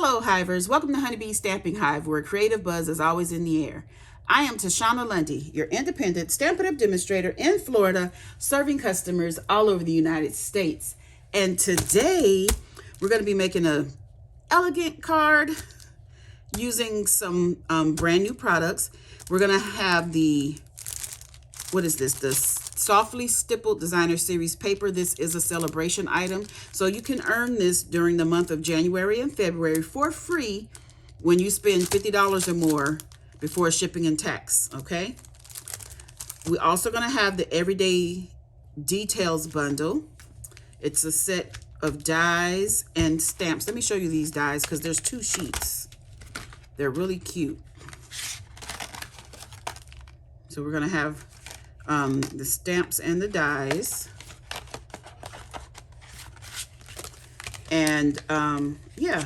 Hello, Hivers. Welcome to Honeybee Stamping Hive, where creative buzz is always in the air. I am Tashana Lundy, your independent Stampin' Up! Demonstrator in Florida, serving customers all over the United States. And today, we're going to be making an elegant card using some brand new products. We're going to have the, what is this? The Softly Stippled Designer Series paper. This is a Sale-A-Bration item. So you can earn this during the month of January and February for free when you spend $50 or more before shipping and tax, okay? We're also going to have the Everyday Details bundle. It's a set of dies and stamps. Let me show you these dies because there's 2 sheets. They're really cute. So we're going to have the stamps and the dies. And yeah,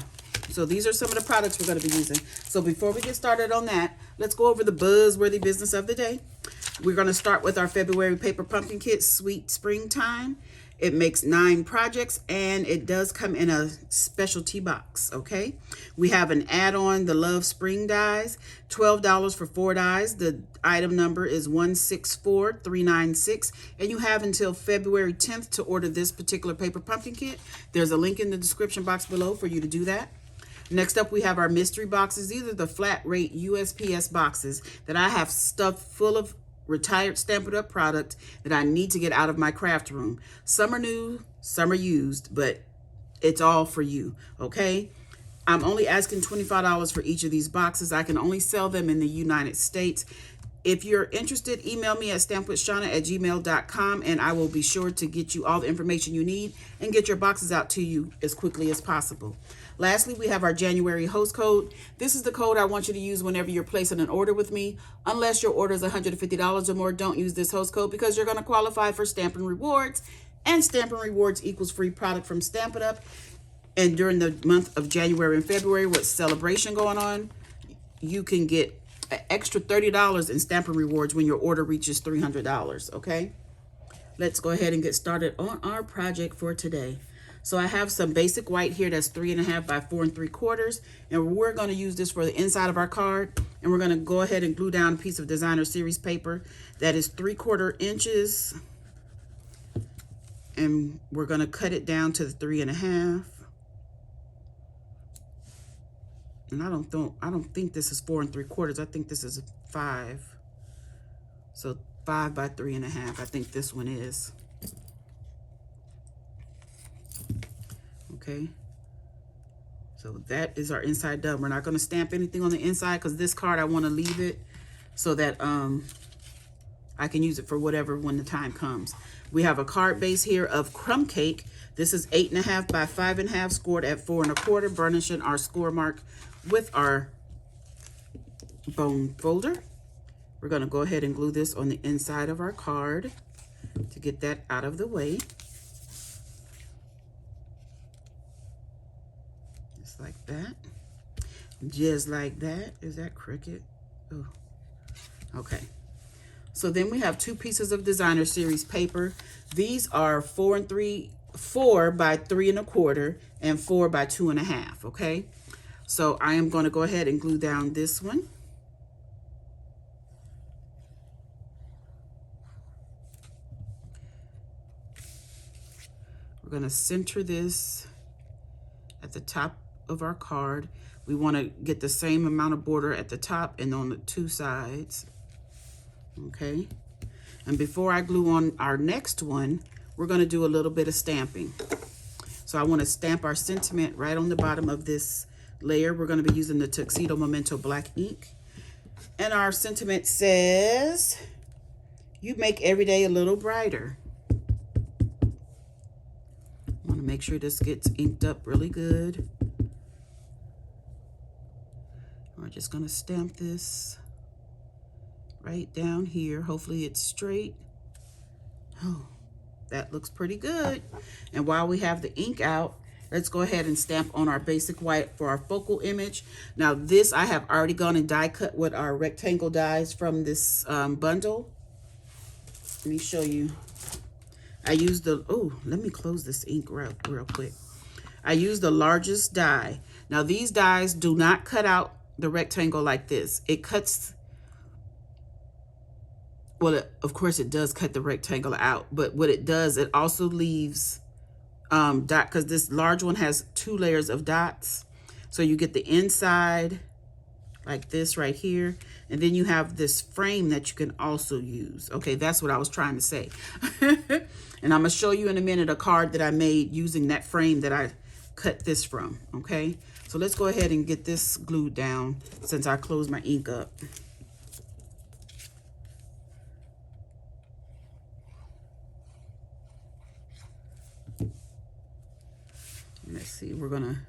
so these are some of the products we're going to be using. So before we get started on that, let's go over the buzzworthy business of the day. We're going to start with our February paper pumpkin kit, Sweet Springtime. It makes 9 projects and it does come in a specialty box, okay? We have an add-on, the Love Spring dies, $12 for 4 dies. The item number is 164396, and you have until February 10th to order this particular paper pumpkin kit. There's a link in the description box below for you to do that. Next up, we have our mystery boxes. These are the flat rate USPS boxes that I have stuffed full of retired Stampin' Up! Product that I need to get out of my craft room. Some are new, some are used, but it's all for you, okay? I'm only asking $25 for each of these boxes. I can only sell them in the United States. If you're interested, email me at stampwithshawna@gmail.com and I will be sure to get you all the information you need and get your boxes out to you as quickly as possible. Lastly, we have our January host code. This is the code I want you to use whenever you're placing an order with me. Unless your order is $150 or more, don't use this host code because you're going to qualify for Stampin' Rewards. And Stampin' Rewards equals free product from Stampin' Up! And during the month of January and February with Sale-A-Bration going on, you can get an extra $30 in Stampin' Rewards when your order reaches $300, okay? Let's go ahead and get started on our project for today. So I have some basic white here that's 3.5 by 4 3/4, and we're going to use this for the inside of our card. And we're going to go ahead and glue down a piece of Designer Series paper that is 3/4 inches, and we're going to cut it down to the 3.5. And I don't think this is 4 3/4. I think this is 5. So 5 by 3.5. I think this one is. Okay. So that is our inside done. We're not going to stamp anything on the inside because this card I want to leave it so that I can use it for whatever when the time comes. We have a card base here of crumb cake. This is 8.5 by 5.5, scored at 4 1/4, burnishing our score mark with our bone folder. We're going to go ahead and glue this on the inside of our card to get that out of the way. Just like that. Just like that. Is that crooked? Oh, okay. So then we have 2 pieces of Designer Series paper. These are 4 by 3 1/4 and 4 by 2.5, okay? So I am going to go ahead and glue down this one. We're going to center this at the top of our card. We want to get the same amount of border at the top and on the 2 sides. Okay, and before I glue on our next one, we're going to do a little bit of stamping. So I want to stamp our sentiment right on the bottom of this layer. We're going to be using the Tuxedo Memento black ink. And our sentiment says, "You make every day a little brighter." I want to make sure this gets inked up really good. We're just going to stamp this right down here. Hopefully it's straight. Oh, that looks pretty good. And while we have the ink out, let's go ahead and stamp on our basic white for our focal image. Now this I have already gone and die cut with our rectangle dies from this bundle. Let me show you. I used the, oh, let me close this ink real quick. I used the largest die. Now these dies do not cut out the rectangle like this. It cuts, well, of course it does cut the rectangle out, but what it does, it also leaves dot, because this large one has 2 layers of dots. So you get the inside like this right here, and then you have this frame that you can also use. Okay, that's what I was trying to say. And I'm gonna show you in a minute a card that I made using that frame that I cut this from. Okay, so let's go ahead and get this glued down since I closed my ink up. Let's see, we're gonna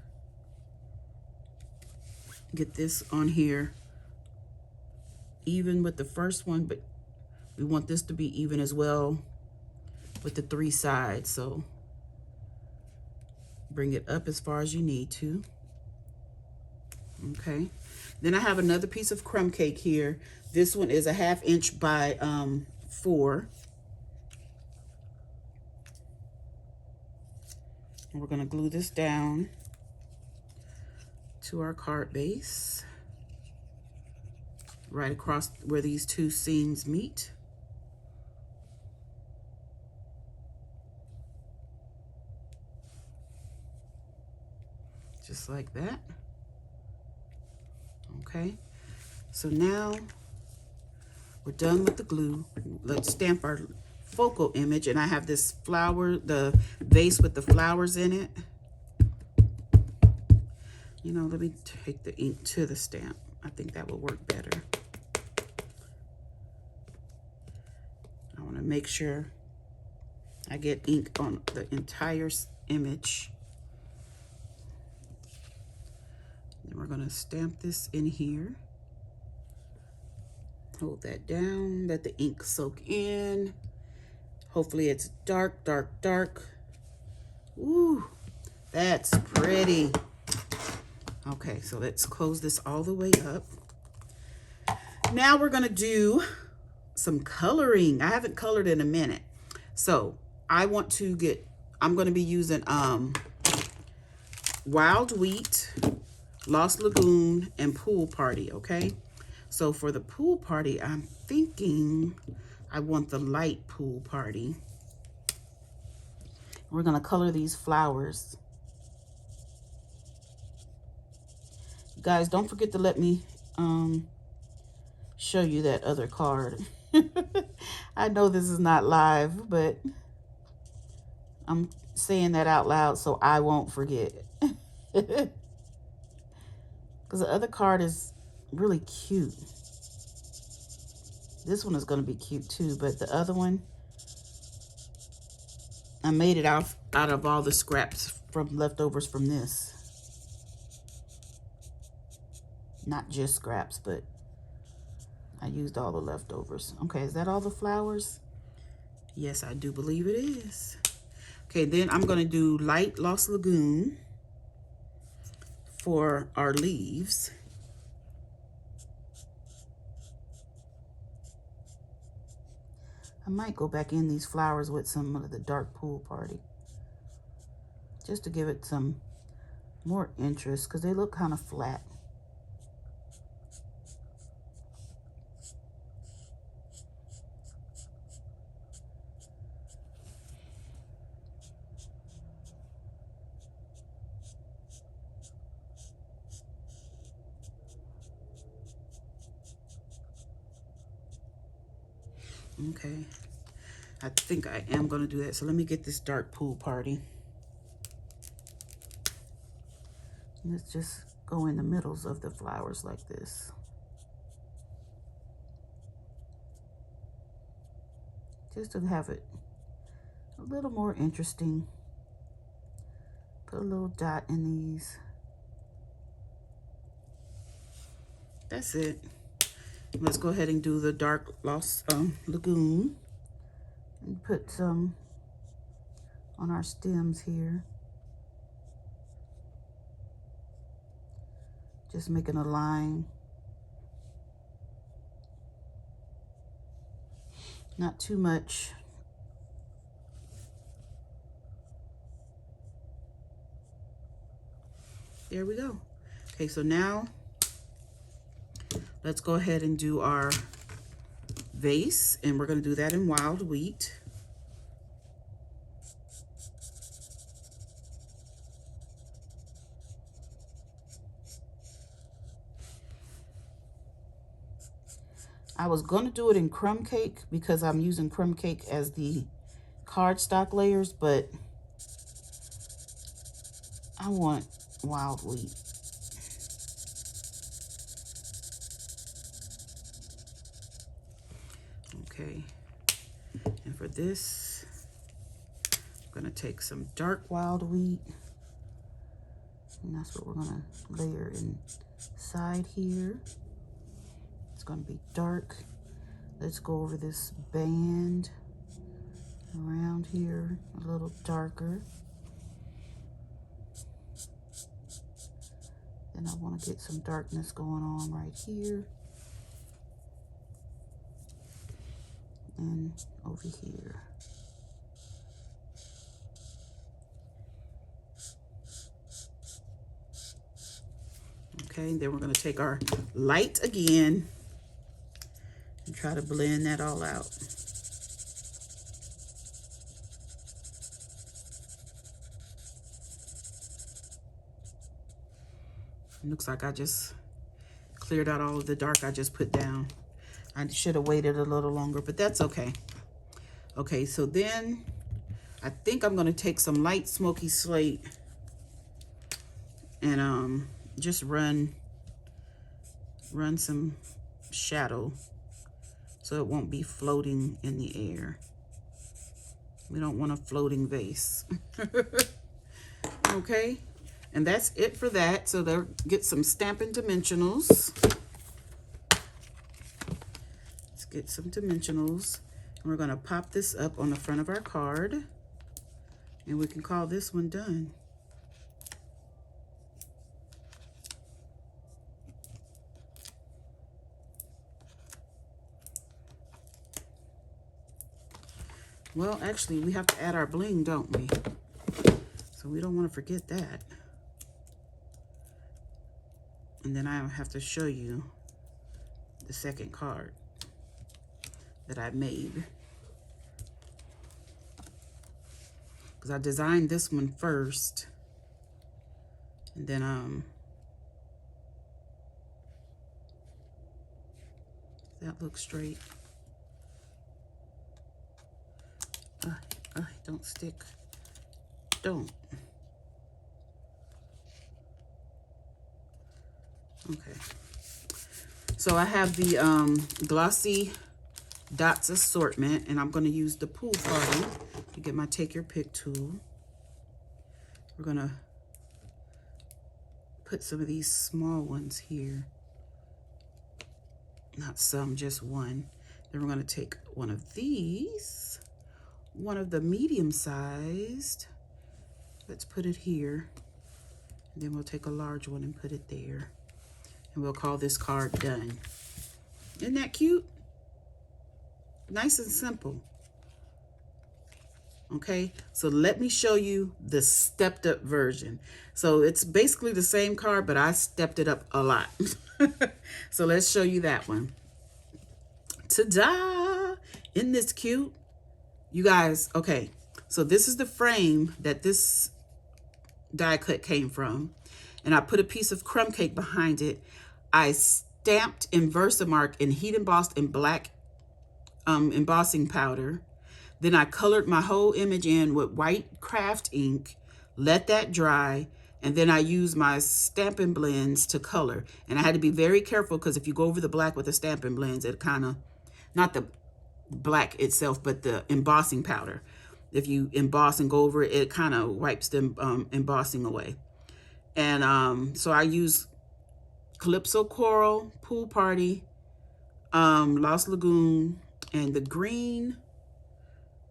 get this on here even with the first one, but we want this to be even as well with the 3 sides. So bring it up as far as you need to. Okay, then I have another piece of crumb cake here. This one is a 1/2 inch by 4. And we're gonna glue this down to our card base, right across where these 2 seams meet. Just like that. Okay, so now we're done with the glue. Let's stamp our focal image, and I have this flower, the vase with the flowers in it. You know, let me take the ink to the stamp. I think that will work better. I want to make sure I get ink on the entire image. Then we're going to stamp this in here. Hold that down, let the ink soak in. Hopefully it's dark, dark, dark. Ooh, that's pretty. Okay, so let's close this all the way up. Now we're gonna do some coloring. I haven't colored in a minute. So I want to get, I'm gonna be using Wild Wheat, Lost Lagoon, and Pool Party, okay? So for the Pool Party, I'm thinking I want the light Pool Party. We're gonna color these flowers. Guys, don't forget to let me show you that other card. I know this is not live, but I'm saying that out loud so I won't forget. Because the other card is really cute. This one is going to be cute too, but the other one, I made it out of all the scraps from leftovers from this. Not just scraps, but I used all the leftovers. Okay, is that all the flowers? Yes, I do believe it is. Okay, then I'm going to do light Lost Lagoon for our leaves. I might go back in these flowers with some of the dark Pool Party, just to give it some more interest, because they look kind of flat. Okay, I think I am going to do that. So let me get this dark Pool Party. Let's just go in the middles of the flowers like this. Just to have it a little more interesting. Put a little dot in these. That's it. Let's go ahead and do the dark Lost Lagoon and put some on our stems here. Just making a line. Not too much. There we go. Okay, so now let's go ahead and do our vase, and we're going to do that in wild wheat. I was going to do it in crumb cake because I'm using crumb cake as the cardstock layers, but I want wild wheat. Okay, and for this, I'm going to take some dark wild wheat, and that's what we're going to layer inside here. It's going to be dark. Let's go over this band around here a little darker. Then I want to get some darkness going on right here and over here. Okay, then we're going to take our light again and try to blend that all out. It looks like I just cleared out all of the dark I just put down. I should have waited a little longer, but that's okay. Okay, so then I think I'm going to take some light smoky slate and just run some shadow so it won't be floating in the air. We don't want a floating vase. Okay, and that's it for that. So they'll get some Stampin' Dimensionals. Let's get some dimensionals. And we're gonna pop this up on the front of our card, and we can call this one done. Well, actually, we have to add our bling, don't we? So we don't want to forget that. And then I have to show you the second card that I made. Because I designed this one first. And then, that looks straight. Don't stick. Don't. Okay. So I have the glossy dots assortment, and I'm going to use the pool party to get my take your pick tool. We're going to put some of these small ones here. Not some, just one. Then we're going to take one of these. One of the medium-sized, let's put it here, and then we'll take a large one and put it there, and we'll call this card done. Isn't that cute? Nice and simple. Okay, so let me show you the stepped up version. So it's basically the same card, but I stepped it up a lot. So let's show you that one. Ta-da! Isn't this cute? You guys, okay, so this is the frame that this die cut came from, and I put a piece of crumb cake behind it. I stamped in Versamark and heat embossed in black embossing powder. Then I colored my whole image in with white craft ink, let that dry, and then I used my Stampin' Blends to color. And I had to be very careful because if you go over the black with the Stampin' Blends, it kind of, not the black itself, but the embossing powder. If you emboss and go over it, it kind of wipes the embossing away. And so I use Calypso Coral, Pool Party, Lost Lagoon, and the green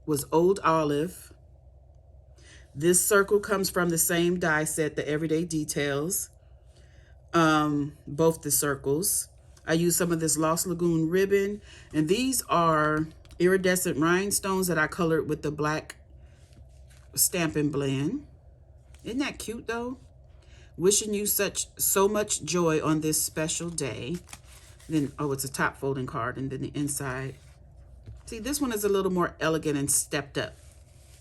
was Old Olive. This circle comes from the same die set, the Everyday Details. Both the circles. I use some of this Lost Lagoon ribbon, and these are iridescent rhinestones that I colored with the black Stampin' Blend. Isn't that cute though? Wishing you so much joy on this special day. Then, oh, it's a top folding card, and then the inside. See, this one is a little more elegant and stepped up.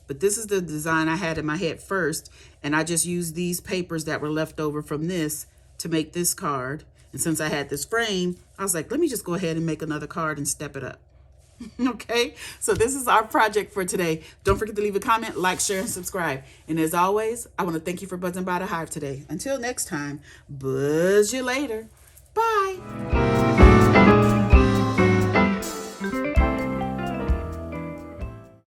But this is the design I had in my head first, and I just used these papers that were left over from this to make this card. And since I had this frame, I was like, let me just go ahead and make another card and step it up. Okay, so this is our project for today. Don't forget to leave a comment, like, share, and subscribe. And as always, I want to thank you for buzzing by the Hive today. Until next time, buzz you later. Bye.